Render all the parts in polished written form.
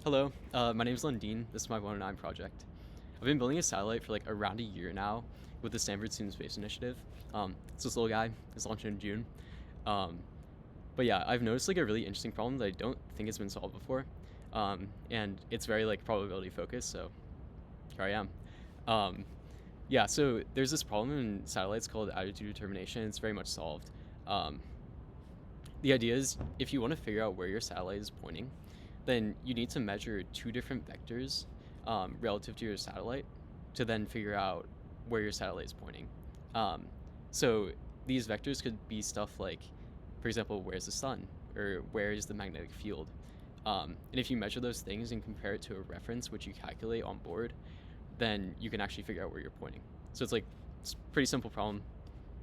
Hello, my name is Lundeen. This is my 109 project. I've been building a satellite for like around a year now with the Stanford Student Space Initiative. It's this little guy. It's launched in June. Um, but yeah, I've noticed like a really interesting problem that I don't think has been solved before, and it's very like probability focused. So here I am. Um, yeah, so there's this problem in satellites called attitude determination. It's very much solved. Um, the idea is if you want to figure out where your satellite is pointing, then you need to measure two different vectors relative to your satellite to then figure out where your satellite is pointing. Um, so these vectors could be stuff like, for example, where's the sun or where is the magnetic field? And if you measure those things and compare it to a reference which you calculate on board, then you can actually figure out where you're pointing. So it's a pretty simple problem.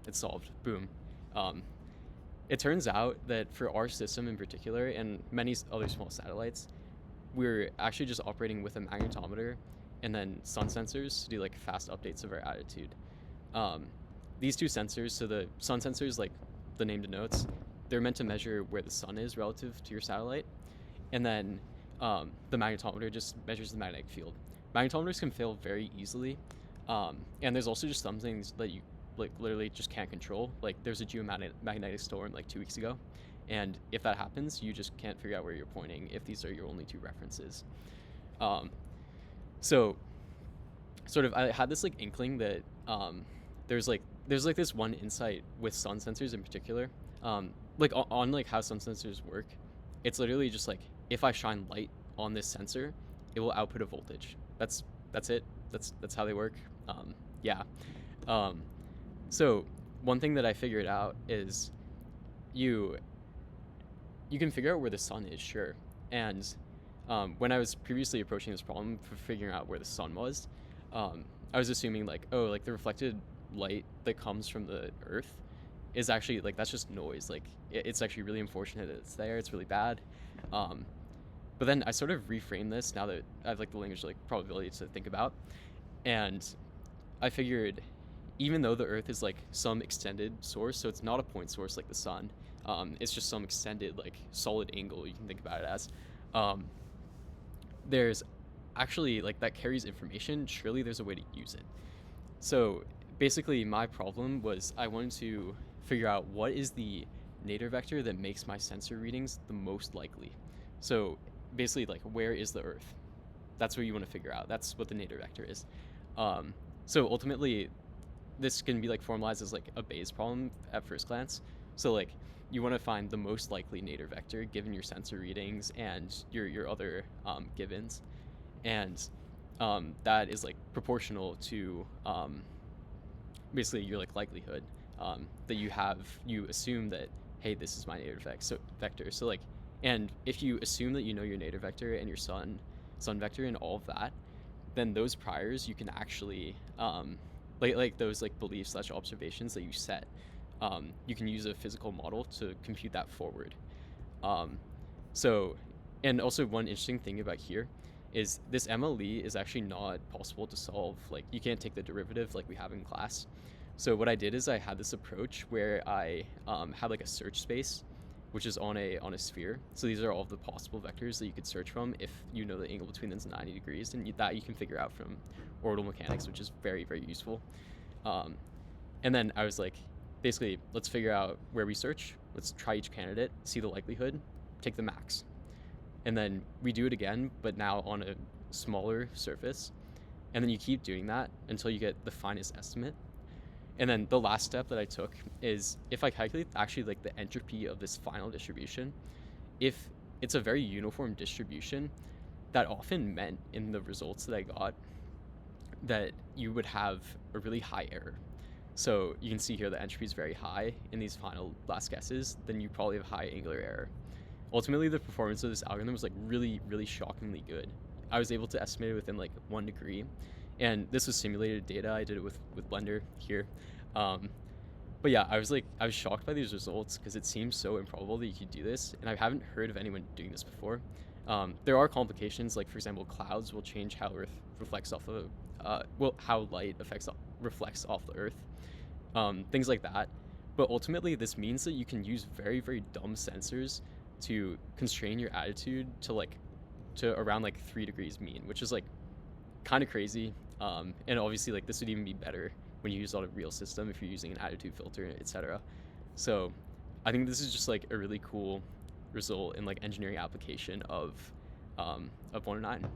It's solved. Boom. Um, it turns out that for our system in particular, and many other small satellites, we're actually just operating with a magnetometer and then sun sensors to do like fast updates of our attitude. Um, these two sensors, so the sun sensors, like the name denotes, they're meant to measure where the sun is relative to your satellite, and then the magnetometer just measures the magnetic field. Magnetometers can fail very easily, and there's also just some things that you like literally just can't control. Like there's a geomagnetic storm like 2 weeks ago, and if that happens, you just can't figure out where you're pointing if these are your only two references. Um, so sort of I had this like inkling that there's like this one insight with sun sensors in particular, like on like how sun sensors work. It's literally just like if I shine light on this sensor, it will output a voltage. That's it. That's how they work. Yeah. Um, so one thing that I figured out is you you can figure out where the sun is, sure. And when I was previously approaching this problem for figuring out where the sun was, I was assuming like, oh, like the reflected light that comes from the Earth is actually like that's just noise. Like it's actually really unfortunate that it's there. It's really bad. Um, but then I sort of reframed this now that I have like the language like probability to think about, and I figured even though the Earth is like some extended source, so it's not a point source like the sun. It's just some extended like solid angle you can think about it as. Um, there's actually like that carries information. Surely there's a way to use it. So basically, my problem was I wanted to figure out what is the nadir vector that makes my sensor readings the most likely. So basically, like where is the Earth? That's what you want to figure out. That's what the nadir vector is. So ultimately, this can be like formalized as like a Bayes problem at first glance. So like you want to find the most likely nadir vector given your sensor readings and your other givens, and that is like proportional to basically your like likelihood that you assume that, hey, this is my nadir vector. So like, and if you assume that you know your nadir vector and your sun vector and all of that, then those priors you can actually like those like beliefs slash observations that you set, you can use a physical model to compute that forward. um, so and also one interesting thing about here is this MLE is actually not possible to solve. Like you can't take the derivative like we have in class. So what I did is I had this approach where I had like a search space which is on a sphere. So these are all of the possible vectors that you could search from if you know the angle between them is 90 degrees, and that you can figure out from orbital mechanics, which is very, very useful. Um, and then I was like, basically, let's figure out where we search. Let's try each candidate, see the likelihood, take the max. And then we do it again, but now on a smaller surface. And then you keep doing that until you get the finest estimate. And then the last step that I took is if I calculate actually like the entropy of this final distribution, if it's a very uniform distribution, that often meant in the results that I got that you would have a really high error. So you can see here the entropy is very high in these final last guesses, then you probably have high angular error. Ultimately, the performance of this algorithm was like really, really shockingly good. I was able to estimate it within like 1 degree, and this was simulated data. I did it with Blender here. Um, but yeah, I was shocked by these results because it seems so improbable that you could do this, and I haven't heard of anyone doing this before. There are complications, like for example, clouds will change how Earth reflects off of, how light reflects off the Earth, things like that. But ultimately, this means that you can use very, very dumb sensors to constrain your attitude to like to around like 3 degrees mean, which is like kind of crazy. And obviously like this would even be better when you use on a real system if you're using an additive filter, etc. So I think this is just like a really cool result in like engineering application of 109.